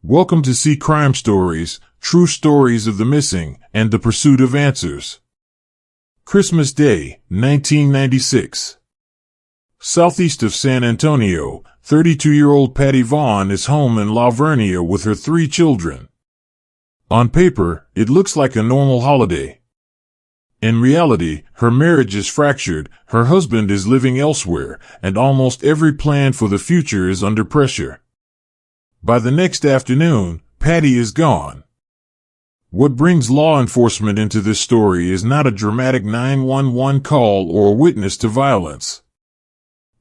Welcome to See Crime Stories, true stories of the missing and the pursuit of answers. Christmas Day, 1996. Southeast of San Antonio, 32-year-old Patty Vaughn is home in La Vernia with her 3 children. On paper, it looks like a normal holiday. In reality, her marriage is fractured, her husband is living elsewhere, and almost every plan for the future is under pressure. By the next afternoon, Patty is gone. What brings law enforcement into this story is not a dramatic 911 call or a witness to violence.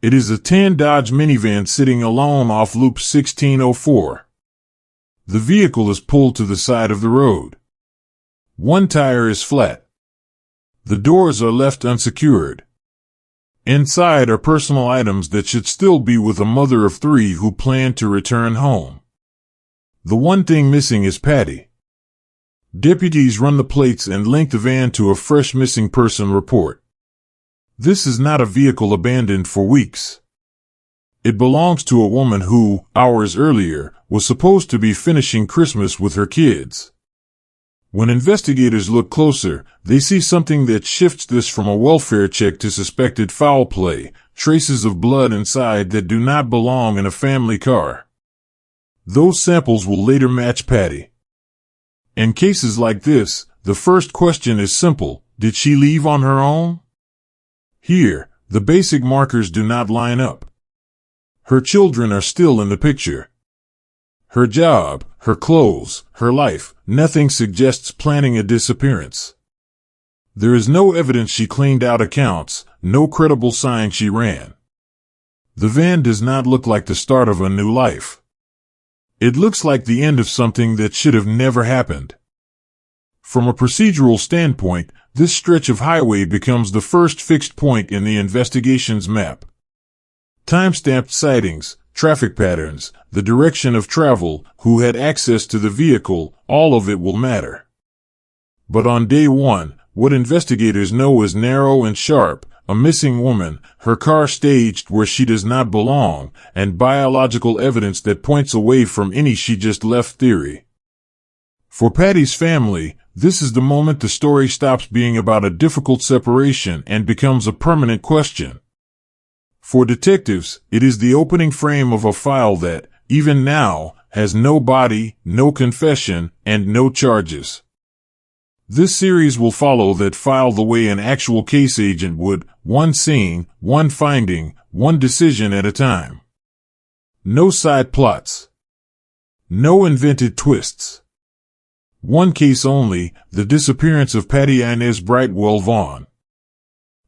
It is a tan Dodge minivan sitting alone off Loop 1604. The vehicle is pulled to the side of the road. One tire is flat. The doors are left unsecured. Inside are personal items that should still be with a mother of 3 who planned to return home. The one thing missing is Patty. Deputies run the plates and link the van to a fresh missing person report. This is not a vehicle abandoned for weeks. It belongs to a woman who, hours earlier, was supposed to be finishing Christmas with her kids. When investigators look closer, they see something that shifts this from a welfare check to suspected foul play, traces of blood inside that do not belong in a family car. Those samples will later match Patty. In cases like this, the first question is simple: did she leave on her own? Here, the basic markers do not line up. Her children are still in the picture. Her job, her clothes, her life, nothing suggests planning a disappearance. There is no evidence she cleaned out accounts, no credible sign she ran. The van does not look like the start of a new life. It looks like the end of something that should have never happened. From a procedural standpoint, this stretch of highway becomes the first fixed point in the investigation's map. Time-stamped sightings, traffic patterns, the direction of travel, who had access to the vehicle, all of it will matter. But on day 1, what investigators know is narrow and sharp: a missing woman, her car staged where she does not belong, and biological evidence that points away from any she just left theory. For Patty's family, this is the moment the story stops being about a difficult separation and becomes a permanent question. For detectives, it is the opening frame of a file that, even now, has no body, no confession, and no charges. This series will follow that file the way an actual case agent would, one scene, one finding, one decision at a time. No side plots. No invented twists. One case only: the disappearance of Patty Inez Brightwell Vaughn.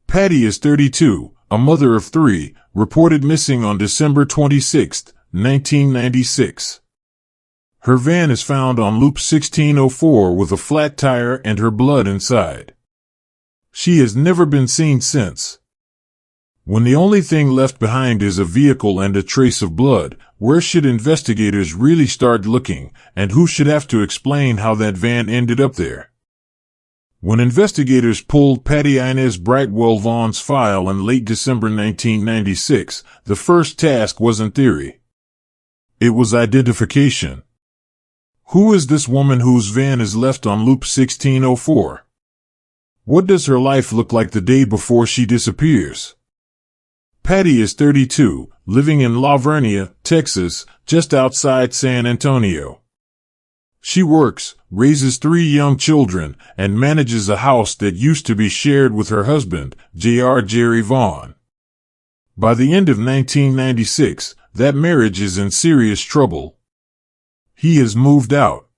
Patty is 32, a mother of 3, reported missing on December 26, 1996. Her van is found on Loop 1604 with a flat tire and her blood inside. She has never been seen since. When the only thing left behind is a vehicle and a trace of blood, where should investigators really start looking, and who should have to explain how that van ended up there? When investigators pulled Patty Inez Brightwell Vaughn's file in late December 1996, the first task wasn't theory. It was identification. Who is this woman whose van is left on Loop 1604? What does her life look like the day before she disappears? Patty is 32, living in La Vernia, Texas, just outside San Antonio. She works, raises 3 young children, and manages a house that used to be shared with her husband, J.R. Jerry Vaughn. By the end of 1996, that marriage is in serious trouble. He has moved out.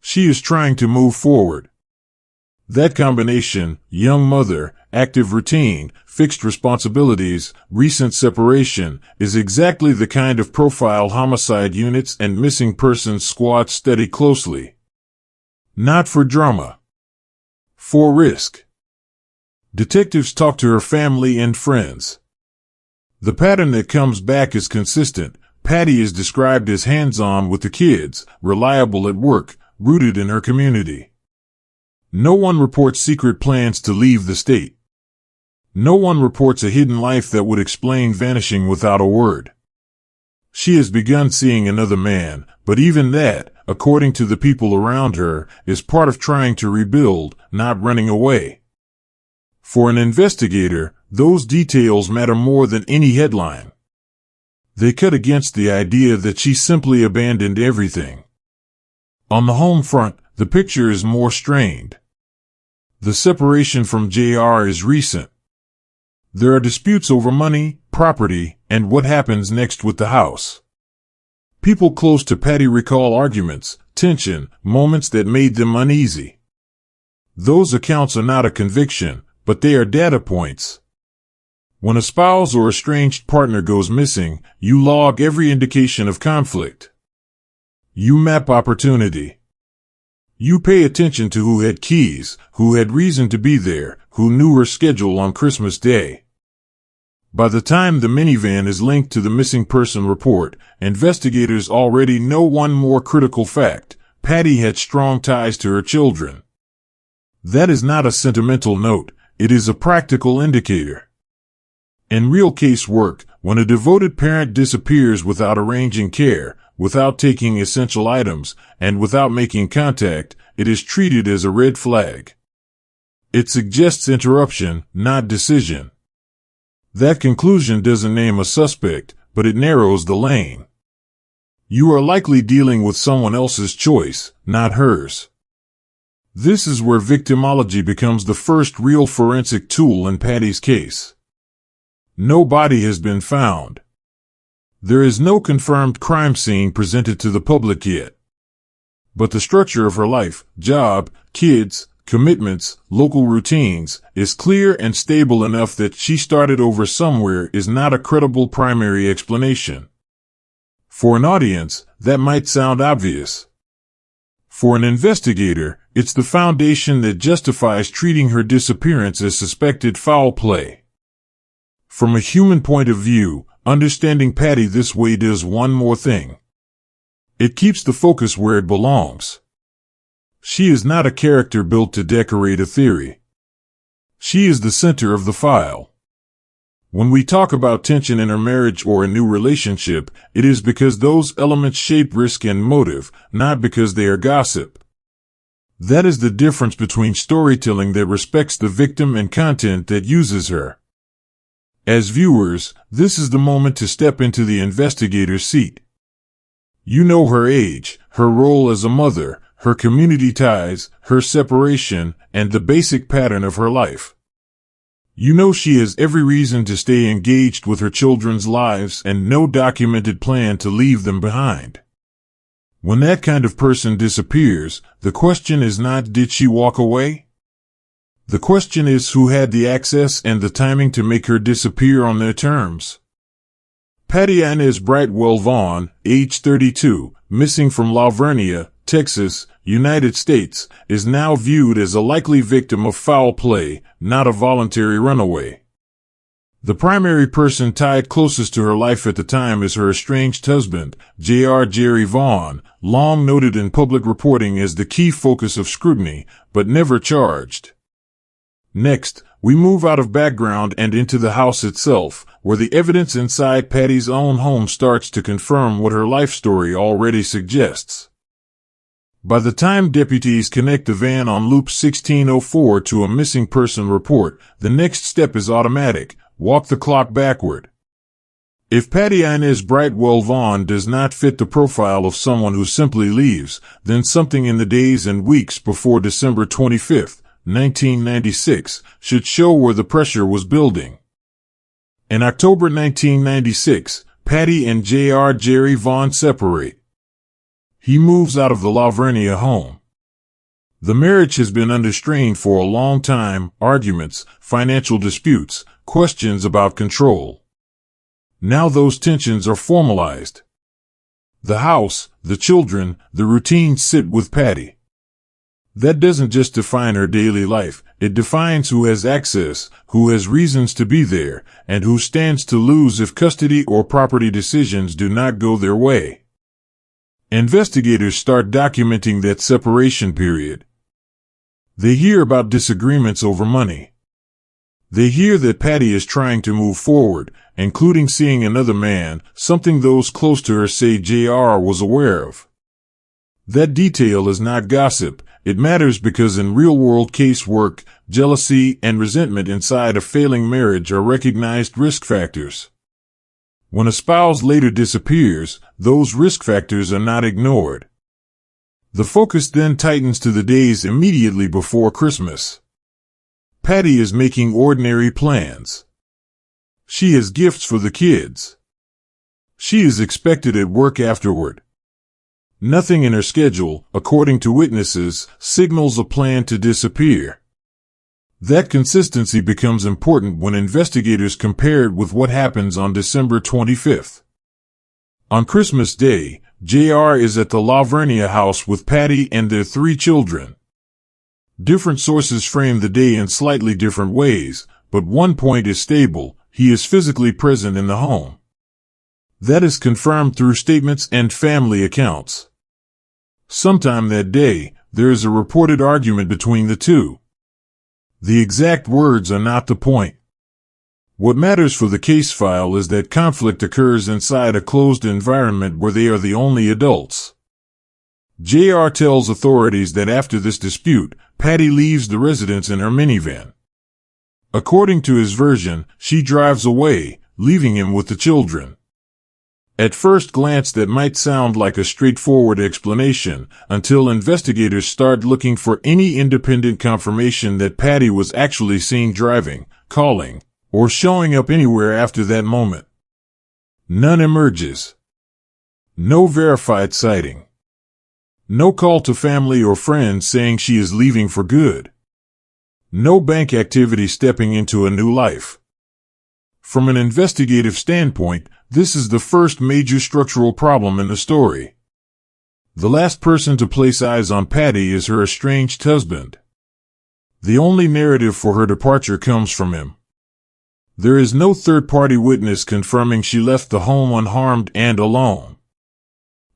She is trying to move forward. That combination, young mother, active routine, fixed responsibilities, recent separation, is exactly the kind of profile homicide units and missing persons squads study closely. Not for drama. For risk. Detectives talk to her family and friends. The pattern that comes back is consistent. Patty is described as hands-on with the kids, reliable at work, rooted in her community. No one reports secret plans to leave the state. No one reports a hidden life that would explain vanishing without a word. She has begun seeing another man, but even that, according to the people around her, is part of trying to rebuild, not running away. For an investigator, those details matter more than any headline. They cut against the idea that she simply abandoned everything. On the home front, the picture is more strained. The separation from JR is recent. There are disputes over money, property, and what happens next with the house. People close to Patty recall arguments, tension, moments that made them uneasy. Those accounts are not a conviction, but they are data points. When a spouse or estranged partner goes missing, you log every indication of conflict. You map opportunity. You pay attention to who had keys, who had reason to be there, who knew her schedule on Christmas Day. By the time the minivan is linked to the missing person report, investigators already know one more critical fact: Patty had strong ties to her children. That is not a sentimental note, it is a practical indicator. In real case work, when a devoted parent disappears without arranging care, without taking essential items, and without making contact, it is treated as a red flag. It suggests interruption, not decision. That conclusion doesn't name a suspect, but it narrows the lane. You are likely dealing with someone else's choice, not hers. This is where victimology becomes the first real forensic tool in Patty's case. No body has been found. There is no confirmed crime scene presented to the public yet. But the structure of her life, job, kids, commitments, local routines, is clear and stable enough that she started over somewhere is not a credible primary explanation. For an audience, that might sound obvious. For an investigator, it's the foundation that justifies treating her disappearance as suspected foul play. From a human point of view, understanding Patty this way does one more thing. It keeps the focus where it belongs. She is not a character built to decorate a theory. She is the center of the file. When we talk about tension in a marriage or a new relationship, it is because those elements shape risk and motive, not because they are gossip. That is the difference between storytelling that respects the victim and content that uses her. As viewers, this is the moment to step into the investigator's seat. You know her age, her role as a mother, her community ties, her separation, and the basic pattern of her life. You know she has every reason to stay engaged with her children's lives and no documented plan to leave them behind. When that kind of person disappears, the question is not, did she walk away? The question is, who had the access and the timing to make her disappear on their terms? Patty Inez Brightwell Vaughn, age 32, missing from La Vernia, Texas, United States, is now viewed as a likely victim of foul play, not a voluntary runaway. The primary person tied closest to her life at the time is her estranged husband, J.R. Jerry Vaughn, long noted in public reporting as the key focus of scrutiny, but never charged. Next, we move out of background and into the house itself, where the evidence inside Patty's own home starts to confirm what her life story already suggests. By the time deputies connect the van on loop 1604 to a missing person report, the next step is automatic: walk the clock backward. If Patty Inez Brightwell Vaughn does not fit the profile of someone who simply leaves, then something in the days and weeks before December 25, 1996, should show where the pressure was building. In October 1996, Patty and J.R. Jerry Vaughn separate. He moves out of the La Vernia home. The marriage has been under strain for a long time: arguments, financial disputes, questions about control. Now those tensions are formalized. The house, the children, the routine sit with Patty. That doesn't just define her daily life, it defines who has access, who has reasons to be there, and who stands to lose if custody or property decisions do not go their way. Investigators start documenting that separation period. They hear about disagreements over money. They hear that Patty is trying to move forward, including seeing another man, something those close to her say JR was aware of. That detail is not gossip. It matters because in real-world casework, jealousy and resentment inside a failing marriage are recognized risk factors. When a spouse later disappears, those risk factors are not ignored. The focus then tightens to the days immediately before Christmas. Patty is making ordinary plans. She has gifts for the kids. She is expected at work afterward. Nothing in her schedule, according to witnesses, signals a plan to disappear. That consistency becomes important when investigators compare it with what happens on December 25th. On Christmas Day, JR is at the La Vernia house with Patty and their 3 children. Different sources frame the day in slightly different ways, but one point is stable: he is physically present in the home. That is confirmed through statements and family accounts. Sometime that day, there is a reported argument between the two. The exact words are not the point. What matters for the case file is that conflict occurs inside a closed environment where they are the only adults. JR tells authorities that after this dispute, Patty leaves the residence in her minivan. According to his version, she drives away, leaving him with the children. At first glance, that might sound like a straightforward explanation, until investigators start looking for any independent confirmation that Patty was actually seen driving, calling, or showing up anywhere after that moment. None emerges. No verified sighting. No call to family or friends saying she is leaving for good. No bank activity stepping into a new life. From an investigative standpoint, this is the first major structural problem in the story. The last person to place eyes on Patty is her estranged husband. The only narrative for her departure comes from him. There is no third-party witness confirming she left the home unharmed and alone.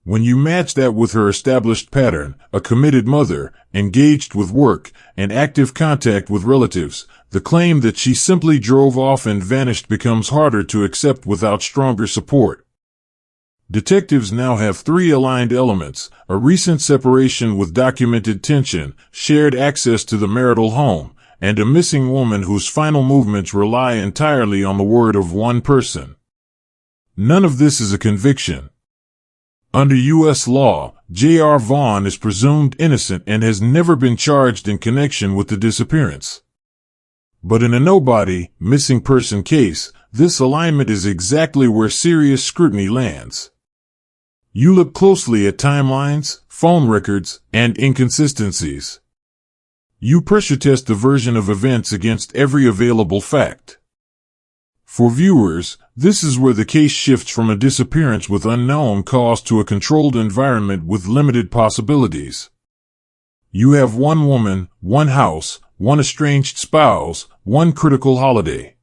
When you match that with her established pattern, a committed mother, engaged with work, and active contact with relatives, the claim that she simply drove off and vanished becomes harder to accept without stronger support. Detectives now have 3 aligned elements: a recent separation with documented tension, shared access to the marital home, and a missing woman whose final movements rely entirely on the word of one person. None of this is a conviction. Under U.S. law, J.R. Vaughn is presumed innocent and has never been charged in connection with the disappearance. But in a nobody, missing person case, this alignment is exactly where serious scrutiny lands. You look closely at timelines, phone records, and inconsistencies. You pressure test the version of events against every available fact. For viewers, this is where the case shifts from a disappearance with unknown cause to a controlled environment with limited possibilities. You have one woman, one house, one estranged spouse, one critical holiday.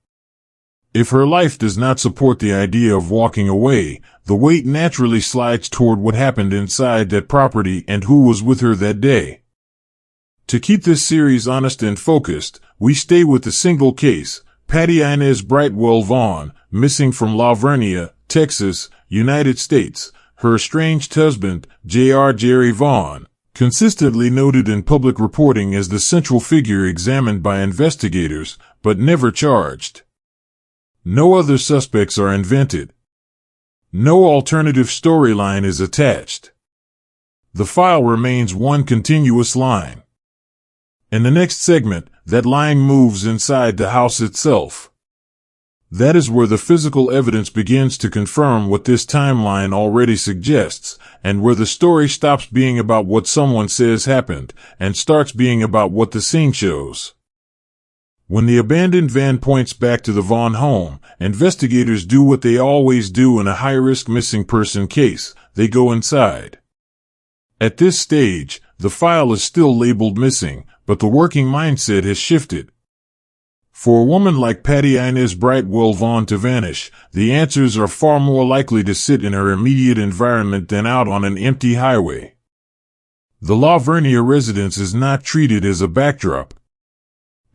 If her life does not support the idea of walking away, the weight naturally slides toward what happened inside that property and who was with her that day. To keep this series honest and focused, we stay with the single case: Patty Inez Brightwell Vaughn, missing from La Vernia, Texas, United States. Her estranged husband, J.R. Jerry Vaughn, consistently noted in public reporting as the central figure examined by investigators, but never charged. No other suspects are invented. No alternative storyline is attached. The file remains one continuous line. In the next segment, that line moves inside the house itself. That is where the physical evidence begins to confirm what this timeline already suggests, and where the story stops being about what someone says happened, and starts being about what the scene shows. When the abandoned van points back to the Vaughn home, investigators do what they always do in a high-risk missing person case: they go inside. At this stage, the file is still labeled missing, but the working mindset has shifted. For a woman like Patty Inez Brightwell Vaughn to vanish, the answers are far more likely to sit in her immediate environment than out on an empty highway. The La Vernia residence is not treated as a backdrop.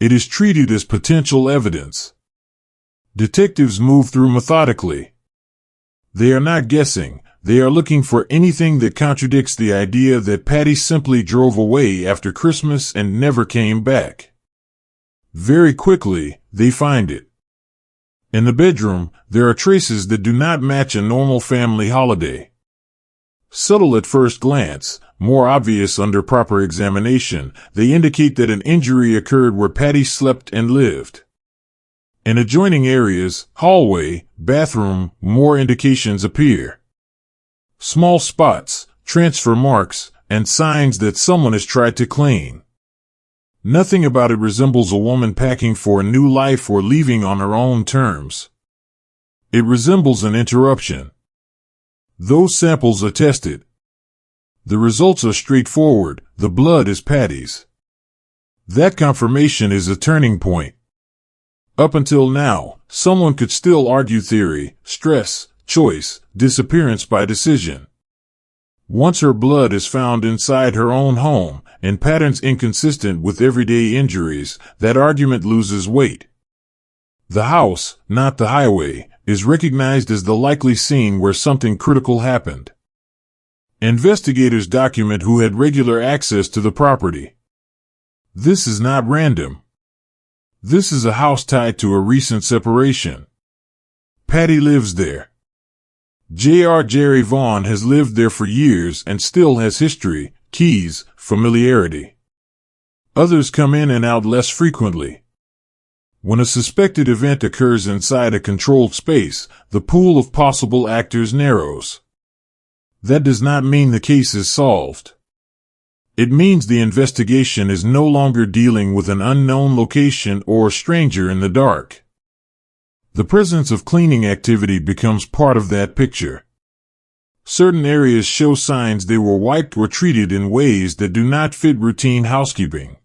It is treated as potential evidence. Detectives move through methodically. They are not guessing. They are looking for anything that contradicts the idea that Patty simply drove away after Christmas and never came back. Very quickly, they find it. In the bedroom, there are traces that do not match a normal family holiday. Subtle at first glance, more obvious under proper examination, they indicate that an injury occurred where Patty slept and lived. In adjoining areas, hallway, bathroom, more indications appear. Small spots, transfer marks, and signs that someone has tried to clean. Nothing about it resembles a woman packing for a new life or leaving on her own terms. It resembles an interruption. Those samples are tested. The results are straightforward. The blood is Patty's. That confirmation is a turning point. Up until now, someone could still argue theory, stress, choice, disappearance by decision. Once her blood is found inside her own home, in patterns inconsistent with everyday injuries, that argument loses weight. The house, not the highway, is recognized as the likely scene where something critical happened. Investigators document who had regular access to the property. This is not random. This is a house tied to a recent separation. Patty lives there. J.R. Jerry Vaughn has lived there for years and still has history, keys, familiarity. Others come in and out less frequently. When a suspected event occurs inside a controlled space, the pool of possible actors narrows. That does not mean the case is solved. It means the investigation is no longer dealing with an unknown location or a stranger in the dark. The presence of cleaning activity becomes part of that picture. Certain areas show signs they were wiped or treated in ways that do not fit routine housekeeping.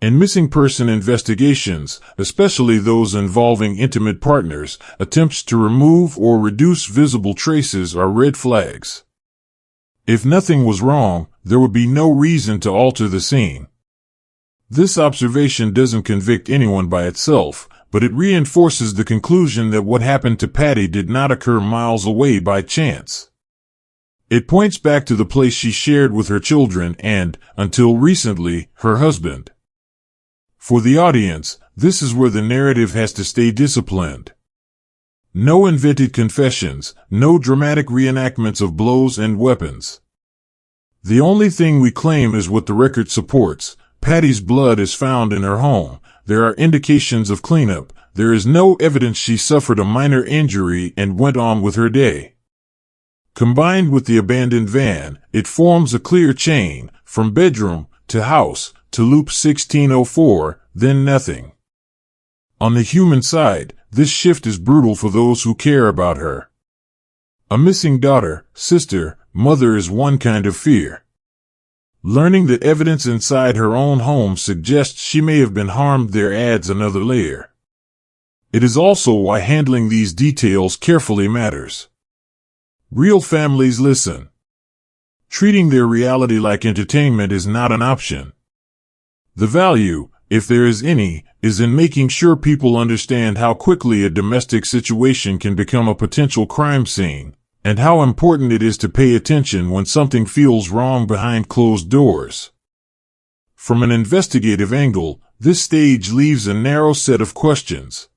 In missing person investigations, especially those involving intimate partners, attempts to remove or reduce visible traces are red flags. If nothing was wrong, there would be no reason to alter the scene. This observation doesn't convict anyone by itself, but it reinforces the conclusion that what happened to Patty did not occur miles away by chance. It points back to the place she shared with her children and, until recently, her husband. For the audience, this is where the narrative has to stay disciplined. No invented confessions, no dramatic reenactments of blows and weapons. The only thing we claim is what the record supports. Patty's blood is found in her home. There are indications of cleanup. There is no evidence she suffered a minor injury and went on with her day. Combined with the abandoned van, it forms a clear chain, from bedroom to house to loop 1604, then nothing. On the human side, this shift is brutal for those who care about her. A missing daughter, sister, mother is one kind of fear. Learning that evidence inside her own home suggests she may have been harmed there adds another layer. It is also why handling these details carefully matters. Real families listen. Treating their reality like entertainment is not an option. The value, if there is any, is in making sure people understand how quickly a domestic situation can become a potential crime scene, and how important it is to pay attention when something feels wrong behind closed doors. From an investigative angle, this stage leaves a narrow set of questions.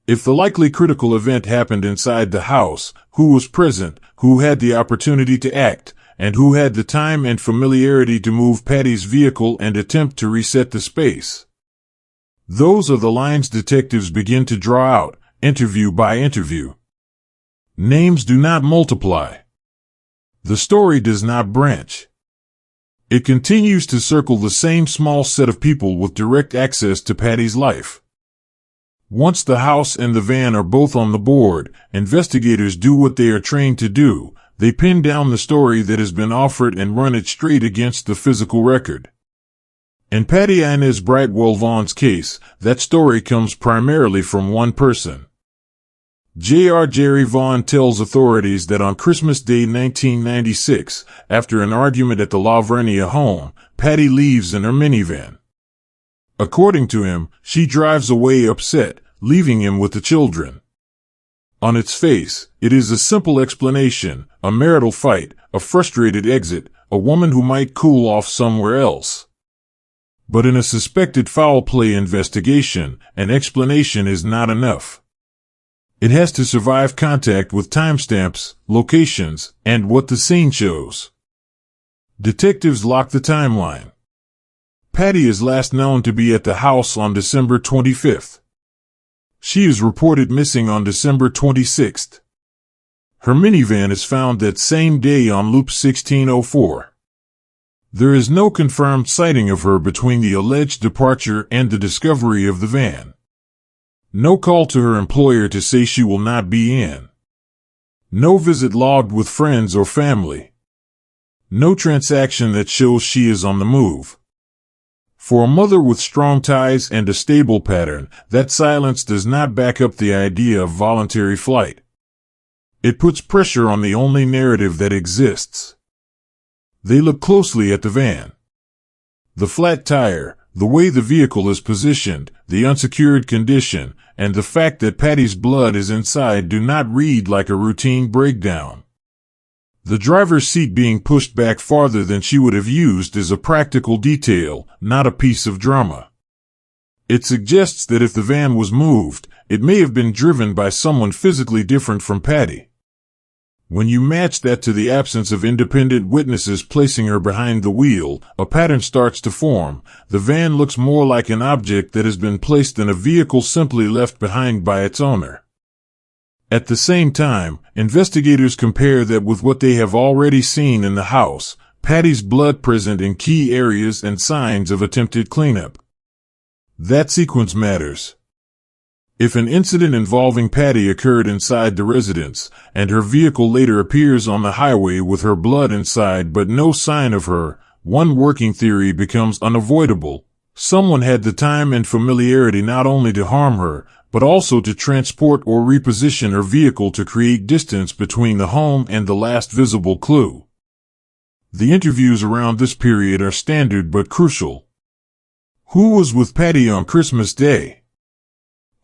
If the likely critical event happened inside the house, who was present, who had the opportunity to act, and who had the time and familiarity to move Patty's vehicle and attempt to reset the space? Those are the lines detectives begin to draw out, interview by interview. Names do not multiply. The story does not branch. It continues to circle the same small set of people with direct access to Patty's life. Once the house and the van are both on the board, investigators do what they are trained to do. They pin down the story that has been offered and run it straight against the physical record. In Patty Inez Brightwell Vaughn's case, that story comes primarily from one person. J.R. Jerry Vaughn tells authorities that on Christmas Day 1996, after an argument at the La Vernia home, Patty leaves in her minivan. According to him, she drives away upset, leaving him with the children. On its face, it is a simple explanation: a marital fight, a frustrated exit, a woman who might cool off somewhere else. But in a suspected foul play investigation, an explanation is not enough. It has to survive contact with timestamps, locations, and what the scene shows. Detectives lock the timeline. Patty is last known to be at the house on December 25th. She is reported missing on December 26th. Her minivan is found that same day on Loop 1604. There is no confirmed sighting of her between the alleged departure and the discovery of the van. No call to her employer to say she will not be in. No visit logged with friends or family. No transaction that shows she is on the move. For a mother with strong ties and a stable pattern, that silence does not back up the idea of voluntary flight. It puts pressure on the only narrative that exists. They look closely at the van. The flat tire, the way the vehicle is positioned, the unsecured condition, and the fact that Patty's blood is inside do not read like a routine breakdown. The driver's seat being pushed back farther than she would have used is a practical detail, not a piece of drama. It suggests that if the van was moved, it may have been driven by someone physically different from Patty. When you match that to the absence of independent witnesses placing her behind the wheel, a pattern starts to form. The van looks more like an object that has been placed in a vehicle simply left behind by its owner. At the same time, investigators compare that with what they have already seen in the house: Patty's blood present in key areas and signs of attempted cleanup. That sequence matters. If an incident involving Patty occurred inside the residence, and her vehicle later appears on the highway with her blood inside but no sign of her, one working theory becomes unavoidable. Someone had the time and familiarity not only to harm her, but also to transport or reposition her vehicle to create distance between the home and the last visible clue. The interviews around this period are standard but crucial. Who was with Patty on Christmas Day?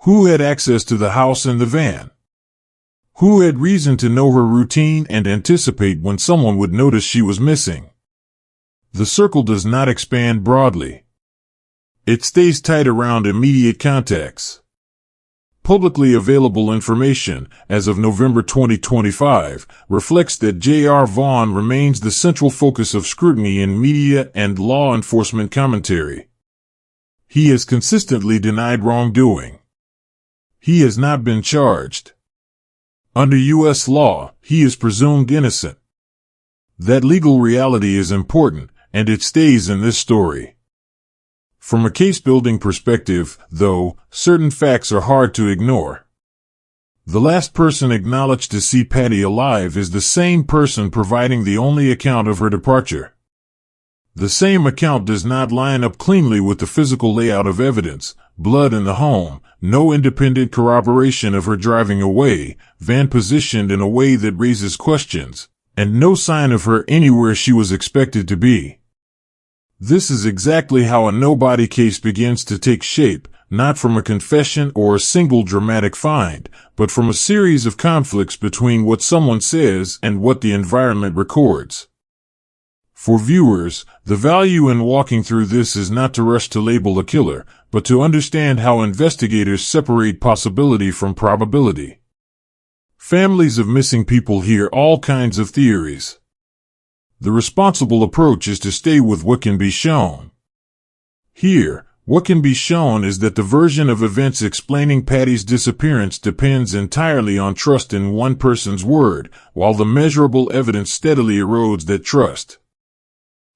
Who had access to the house and the van? Who had reason to know her routine and anticipate when someone would notice she was missing? The circle does not expand broadly. It stays tight around immediate contacts. Publicly available information, as of November 2025, reflects that J.R. Vaughn remains the central focus of scrutiny in media and law enforcement commentary. He has consistently denied wrongdoing. He has not been charged. Under U.S. law, he is presumed innocent. That legal reality is important, and it stays in this story. From a case-building perspective, though, certain facts are hard to ignore. The last person acknowledged to see Patty alive is the same person providing the only account of her departure. The same account does not line up cleanly with the physical layout of evidence: blood in the home, no independent corroboration of her driving away, van positioned in a way that raises questions, and no sign of her anywhere she was expected to be. This is exactly how a nobody case begins to take shape, not from a confession or a single dramatic find, but from a series of conflicts between what someone says and what the environment records. For viewers, the value in walking through this is not to rush to label a killer, but to understand how investigators separate possibility from probability. Families of missing people hear all kinds of theories. The responsible approach is to stay with what can be shown. Here, what can be shown is that the version of events explaining Patty's disappearance depends entirely on trust in one person's word, while the measurable evidence steadily erodes that trust.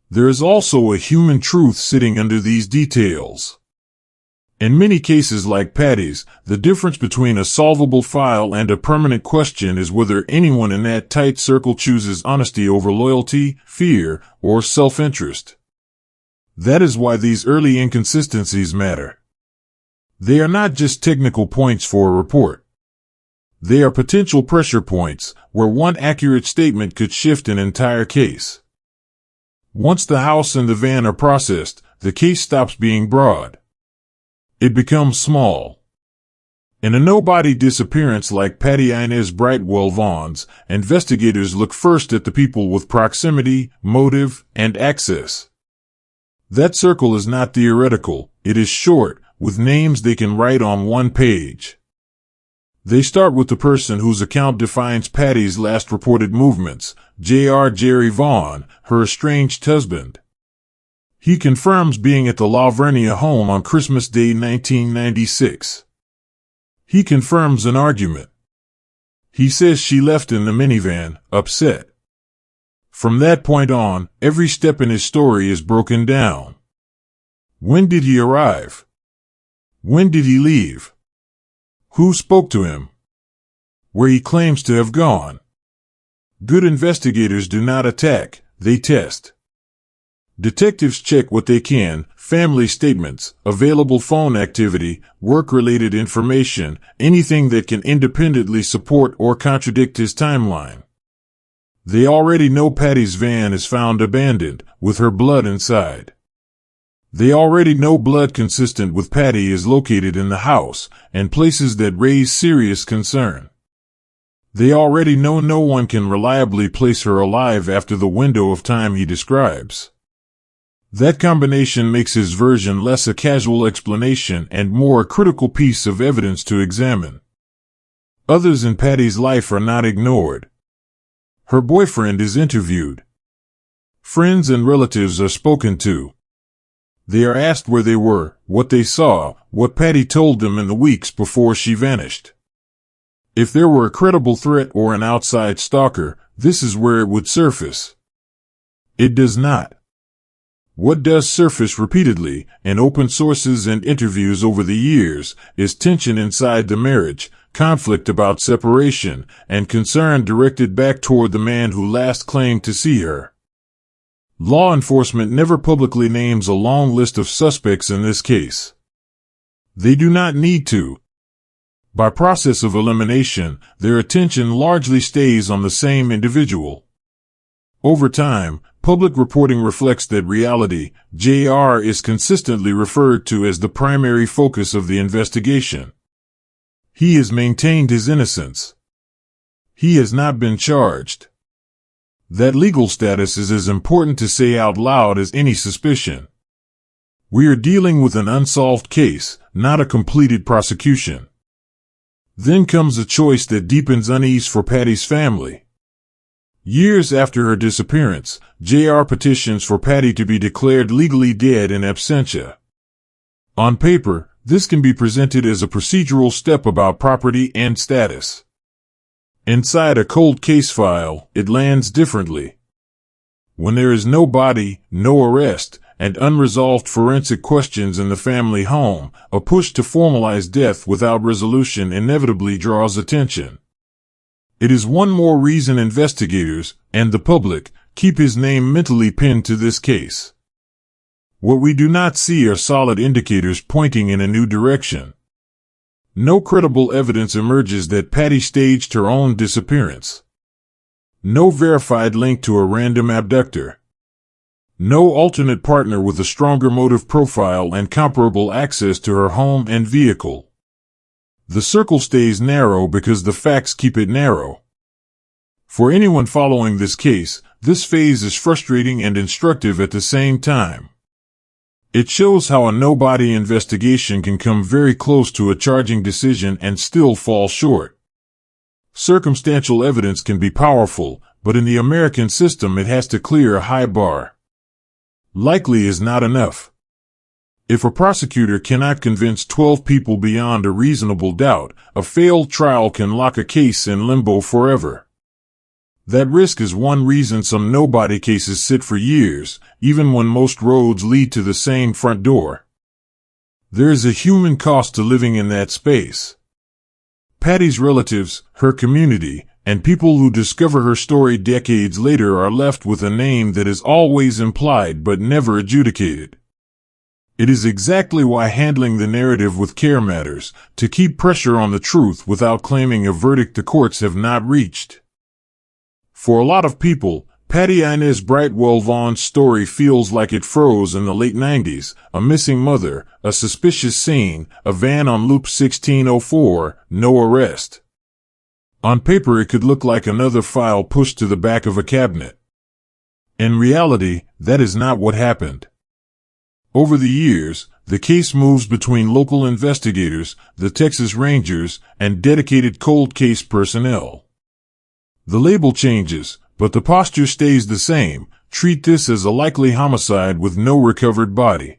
There is also a human truth sitting under these details. In many cases like Patty's, the difference between a solvable file and a permanent question is whether anyone in that tight circle chooses honesty over loyalty, fear, or self-interest. That is why these early inconsistencies matter. They are not just technical points for a report. They are potential pressure points, where one accurate statement could shift an entire case. Once the house and the van are processed, the case stops being broad. It becomes small. In a nobody disappearance like Patty Inez Brightwell Vaughn's, investigators look first at the people with proximity, motive, and access. That circle is not theoretical, it is short, with names they can write on one page. They start with the person whose account defines Patty's last reported movements, J.R. Jerry Vaughn, her estranged husband. He confirms being at the La Vernia home on Christmas Day 1996. He confirms an argument. He says she left in the minivan, upset. From that point on, every step in his story is broken down. When did he arrive? When did he leave? Who spoke to him? Where he claims to have gone. Good investigators do not attack, they test. Detectives check what they can: family statements, available phone activity, work-related information, anything that can independently support or contradict his timeline. They already know Patty's van is found abandoned, with her blood inside. They already know blood consistent with Patty is located in the house, and places that raise serious concern. They already know no one can reliably place her alive after the window of time he describes. That combination makes his version less a casual explanation and more a critical piece of evidence to examine. Others in Patty's life are not ignored. Her boyfriend is interviewed. Friends and relatives are spoken to. They are asked where they were, what they saw, what Patty told them in the weeks before she vanished. If there were a credible threat or an outside stalker, this is where it would surface. It does not. What does surface repeatedly, in open sources and interviews over the years, is tension inside the marriage, conflict about separation, and concern directed back toward the man who last claimed to see her. Law enforcement never publicly names a long list of suspects in this case. They do not need to. By process of elimination, their attention largely stays on the same individual. Over time, public reporting reflects that reality. J.R. is consistently referred to as the primary focus of the investigation. He has maintained his innocence. He has not been charged. That legal status is as important to say out loud as any suspicion. We are dealing with an unsolved case, not a completed prosecution. Then comes a choice that deepens unease for Patty's family. Years after her disappearance, J.R. petitions for Patty to be declared legally dead in absentia. On paper, this can be presented as a procedural step about property and status. Inside a cold case file, it lands differently. When there is no body, no arrest, and unresolved forensic questions in the family home, a push to formalize death without resolution inevitably draws attention. It is one more reason investigators, and the public, keep his name mentally pinned to this case. What we do not see are solid indicators pointing in a new direction. No credible evidence emerges that Patty staged her own disappearance. No verified link to a random abductor. No alternate partner with a stronger motive profile and comparable access to her home and vehicle. The circle stays narrow because the facts keep it narrow. For anyone following this case, this phase is frustrating and instructive at the same time. It shows how a nobody investigation can come very close to a charging decision and still fall short. Circumstantial evidence can be powerful, but in the American system it has to clear a high bar. Likely is not enough. If a prosecutor cannot convince 12 people beyond a reasonable doubt, a failed trial can lock a case in limbo forever. That risk is one reason some nobody cases sit for years, even when most roads lead to the same front door. There is a human cost to living in that space. Patty's relatives, her community, and people who discover her story decades later are left with a name that is always implied but never adjudicated. It is exactly why handling the narrative with care matters, to keep pressure on the truth without claiming a verdict the courts have not reached. For a lot of people, Patty Inez Brightwell Vaughn's story feels like it froze in the late 90s. A missing mother, a suspicious scene, a van on Loop 1604, no arrest. On paper it could look like another file pushed to the back of a cabinet. In reality, that is not what happened. Over the years, the case moves between local investigators, the Texas Rangers, and dedicated cold case personnel. The label changes, but the posture stays the same. Treat this as a likely homicide with no recovered body.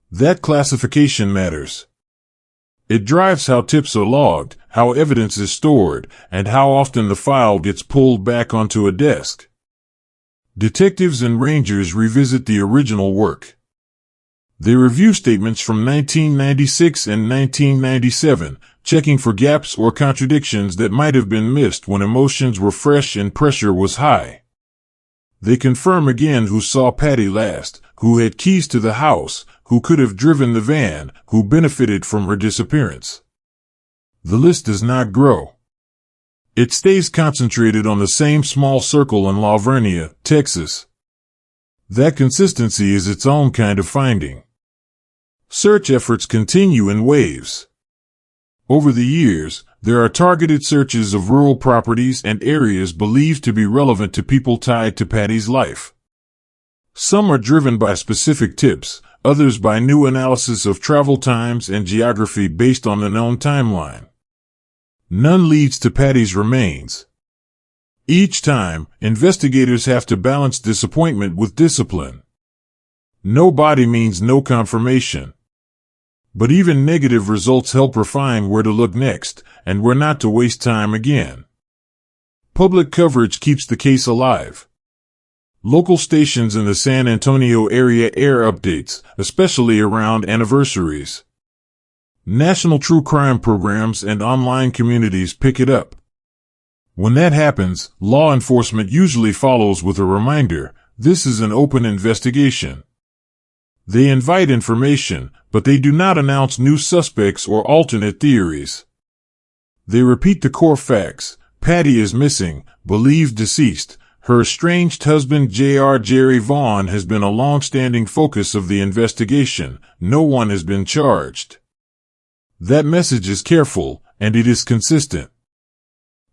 That classification matters. It drives how tips are logged, how evidence is stored, and how often the file gets pulled back onto a desk. Detectives and Rangers revisit the original work. They review statements from 1996 and 1997, checking for gaps or contradictions that might have been missed when emotions were fresh and pressure was high. They confirm again who saw Patty last, who had keys to the house, who could have driven the van, who benefited from her disappearance. The list does not grow. It stays concentrated on the same small circle in La Vernia, Texas. That consistency is its own kind of finding. Search efforts continue in waves. Over the years, there are targeted searches of rural properties and areas believed to be relevant to people tied to Patty's life. Some are driven by specific tips, others by new analysis of travel times and geography based on the known timeline. None leads to Patty's remains. Each time, investigators have to balance disappointment with discipline. No body means no confirmation. But even negative results help refine where to look next, and where not to waste time again. Public coverage keeps the case alive. Local stations in the San Antonio area air updates, especially around anniversaries. National true crime programs and online communities pick it up. When that happens, law enforcement usually follows with a reminder, this is an open investigation. They invite information, but they do not announce new suspects or alternate theories. They repeat the core facts. Patty is missing, believed deceased. Her estranged husband J.R. Jerry Vaughn has been a long-standing focus of the investigation. No one has been charged. That message is careful, and it is consistent.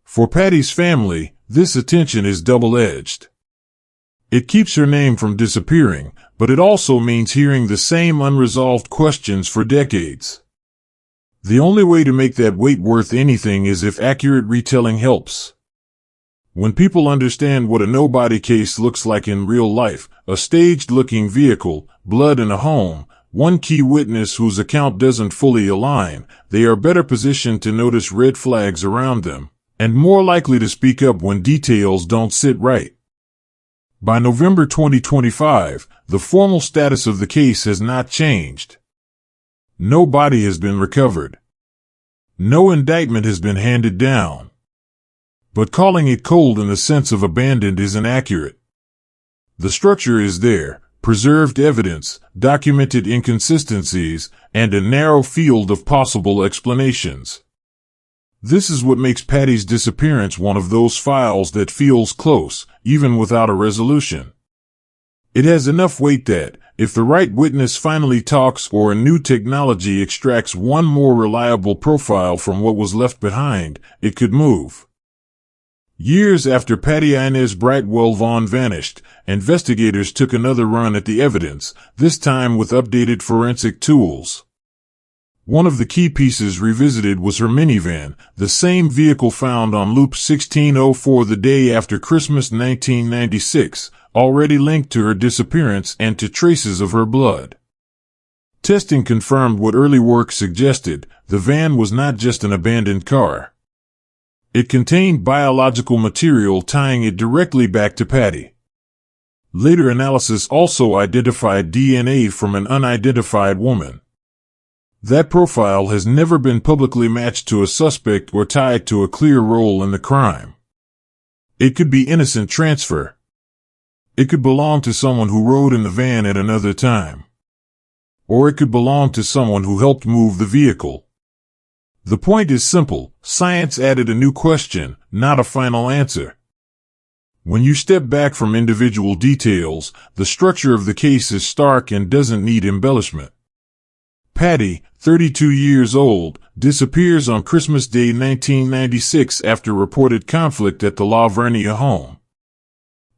For Patty's family, this attention is double-edged. It keeps her name from disappearing, but it also means hearing the same unresolved questions for decades. The only way to make that weight worth anything is if accurate retelling helps. When people understand what a nobody case looks like in real life, a staged-looking vehicle, blood in a home, one key witness whose account doesn't fully align, they are better positioned to notice red flags around them, and more likely to speak up when details don't sit right. By November 2025, the formal status of the case has not changed. No body has been recovered. No indictment has been handed down. But calling it cold in the sense of abandoned is inaccurate. The structure is there, preserved evidence, documented inconsistencies, and a narrow field of possible explanations. This is what makes Patty's disappearance one of those files that feels close, even without a resolution. It has enough weight that, if the right witness finally talks or a new technology extracts one more reliable profile from what was left behind, it could move. Years after Patty Inez Brightwell Vaughn vanished, investigators took another run at the evidence, this time with updated forensic tools. One of the key pieces revisited was her minivan, the same vehicle found on Loop 1604 the day after Christmas 1996, already linked to her disappearance and to traces of her blood. Testing confirmed what early work suggested, the van was not just an abandoned car. It contained biological material tying it directly back to Patty. Later analysis also identified DNA from an unidentified woman. That profile has never been publicly matched to a suspect or tied to a clear role in the crime. It could be innocent transfer. It could belong to someone who rode in the van at another time. Or it could belong to someone who helped move the vehicle. The point is simple, science added a new question, not a final answer. When you step back from individual details, the structure of the case is stark and doesn't need embellishment. Patty, 32 years old, disappears on Christmas Day 1996 after reported conflict at the La Vernia home.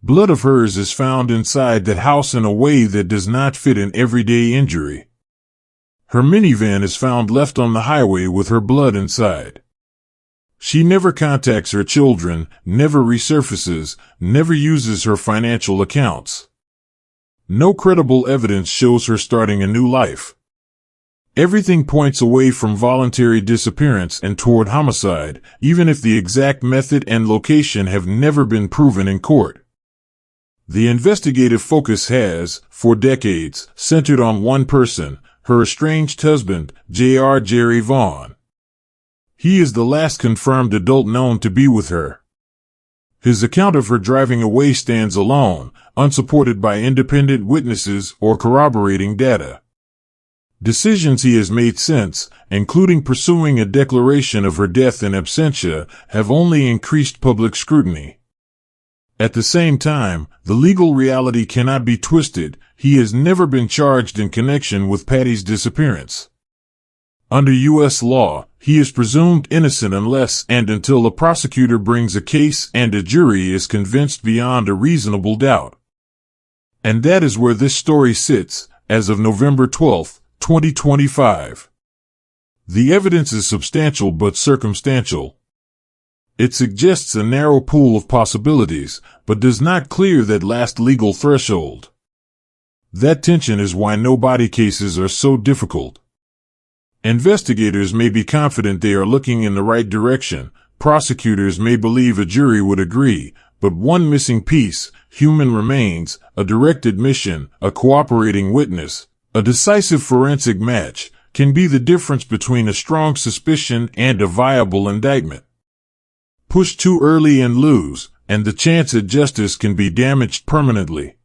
Blood of hers is found inside that house in a way that does not fit an everyday injury. Her minivan is found left on the highway with her blood inside. She never contacts her children, never resurfaces, never uses her financial accounts. No credible evidence shows her starting a new life. Everything points away from voluntary disappearance and toward homicide, even if the exact method and location have never been proven in court. The investigative focus has, for decades, centered on one person, her estranged husband, J.R. Jerry Vaughn. He is the last confirmed adult known to be with her. His account of her driving away stands alone, unsupported by independent witnesses or corroborating data. Decisions he has made since, including pursuing a declaration of her death in absentia, have only increased public scrutiny. At the same time, the legal reality cannot be twisted. He has never been charged in connection with Patty's disappearance. Under U.S. law, he is presumed innocent unless and until a prosecutor brings a case and a jury is convinced beyond a reasonable doubt. And that is where this story sits, as of November 12, 2025. The evidence is substantial but circumstantial. It suggests a narrow pool of possibilities, but does not clear that last legal threshold. That tension is why no body cases are so difficult. Investigators may be confident they are looking in the right direction, prosecutors may believe a jury would agree, but one missing piece, human remains, a direct admission, a cooperating witness, a decisive forensic match, can be the difference between a strong suspicion and a viable indictment. Push too early and lose, and the chance at justice can be damaged permanently.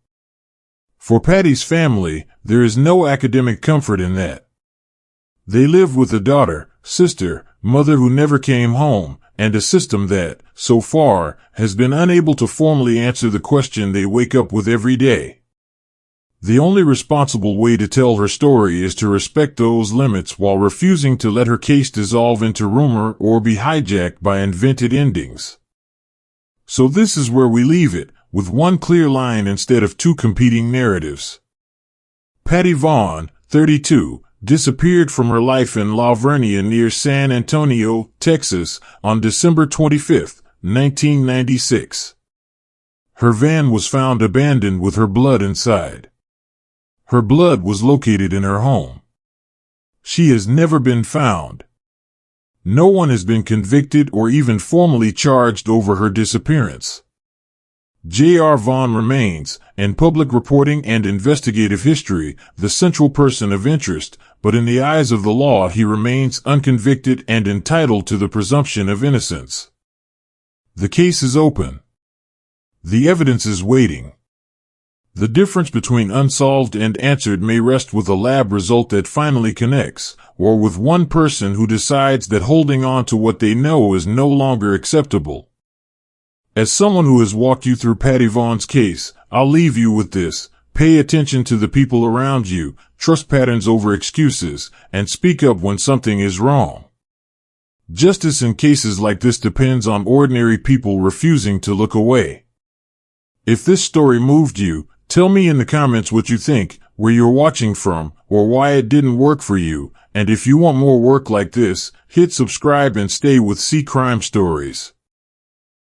For Patty's family, there is no academic comfort in that. They live with a daughter, sister, mother who never came home, and a system that, so far, has been unable to formally answer the question they wake up with every day. The only responsible way to tell her story is to respect those limits while refusing to let her case dissolve into rumor or be hijacked by invented endings. So this is where we leave it, with one clear line instead of two competing narratives. Patty Vaughn, 32, disappeared from her life in La Vernia near San Antonio, Texas, on December 25, 1996. Her van was found abandoned with her blood inside. Her blood was located in her home. She has never been found. No one has been convicted or even formally charged over her disappearance. J.R. Vaughn remains, in public reporting and investigative history, the central person of interest, but in the eyes of the law he remains unconvicted and entitled to the presumption of innocence. The case is open. The evidence is waiting. The difference between unsolved and answered may rest with a lab result that finally connects, or with one person who decides that holding on to what they know is no longer acceptable. As someone who has walked you through Patty Vaughn's case, I'll leave you with this: pay attention to the people around you, trust patterns over excuses, and speak up when something is wrong. Justice in cases like this depends on ordinary people refusing to look away. If this story moved you, tell me in the comments what you think, where you're watching from, or why it didn't work for you, and if you want more work like this, hit subscribe and stay with C Crime Stories.